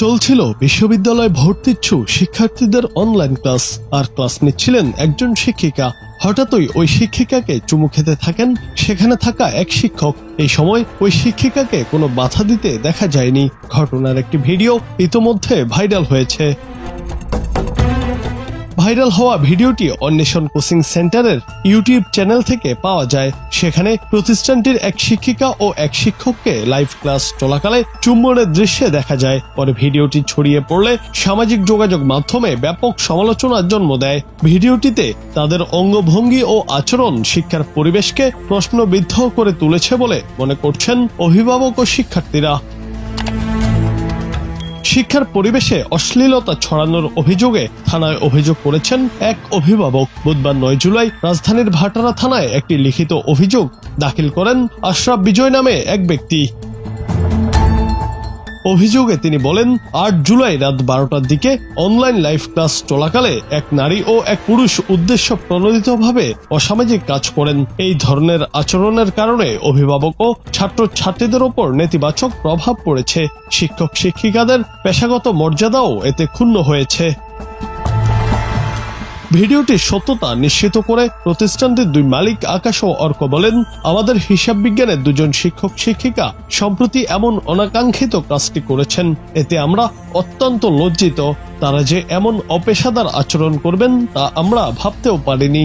চলছিল বিশ্ববিদ্যালয় ভর্তিচ্ছু শিক্ষার্থীদের অনলাইন ক্লাস, আর ক্লাস নিচ্ছিলেন একজন শিক্ষিকা। হঠাৎই ওই শিক্ষিকাকে চুমু খেতে থাকেন সেখানে থাকা এক শিক্ষক। এই সময় ওই শিক্ষিকাকে কোনো বাধা দিতে দেখা যায়নি। ঘটনার একটি ভিডিও ইতোমধ্যে ভাইরাল হয়েছে। ভাইরাল হওয়া ভিডিওটি অন্বেষণ কোচিং সেন্টারের ইউটিউব চ্যানেল থেকে পাওয়া যায়। সেখানে প্রতিষ্ঠানটির এক শিক্ষিকা ও এক শিক্ষককে লাইভ ক্লাস চলাকালে চুম্বনের দৃশ্যে দেখা যায়। পরে ভিডিওটি ছড়িয়ে পড়লে সামাজিক যোগাযোগ মাধ্যমে ব্যাপক সমালোচনার জন্ম দেয়। ভিডিওটিতে তাদের অঙ্গভঙ্গি ও আচরণ শিক্ষার পরিবেশকে প্রশ্নবিদ্ধ করে তুলেছে বলে মনে করছেন অভিভাবক ও শিক্ষার্থীরা। শিক্ষার পরিবেশে অশ্লীলতা ছড়ানোর অভিযোগে থানায় অভিযোগ করেছেন এক অভিভাবক। বুধবার 9 জুলাই রাজধানীর ভাটারা থানায় একটি লিখিত অভিযোগ দাখিল করেন আশরাফ বিজয় নামে এক ব্যক্তি। অভিযোগে তিনি বলেন, 8 জুলাই রাত 12টার দিকে অনলাইন লাইভ ক্লাস চলাকালে এক নারী ও এক পুরুষ উদ্দেশ্য প্রণোদিতভাবে অসামাজিক কাজ করেন। এই ধরনের আচরণের কারণে অভিভাবক ও ছাত্রছাত্রীদের ওপর নেতিবাচক প্রভাব পড়েছে। শিক্ষক শিক্ষিকাদের পেশাগত মর্যাদাও এতে ক্ষুণ্ণ হয়েছে। ভিডিওটির সত্যতা নিশ্চিত করে প্রতিষ্ঠানটির 2 মালিক আকাশ ও অর্ক বলেন, আমাদের হিসাব বিজ্ঞানের 2 জন শিক্ষক শিক্ষিকা সম্প্রতি এমন অনাকাঙ্ক্ষিত কাজটি করেছেন। এতে আমরা অত্যন্ত লজ্জিত। তারা যে এমন অপেশাদার আচরণ করবেন তা আমরা ভাবতেও পারিনি।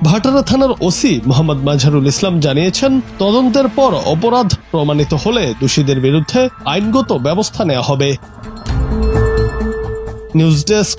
ভাটারা থানার ওসি মোহাম্মদ মাজহারুল ইসলাম জানিয়েছেন, তদন্তের পর অপরাধ প্রমাণিত হলে দোষীদের বিরুদ্ধে আইনগত ব্যবস্থা নেওয়া হবে। News desk.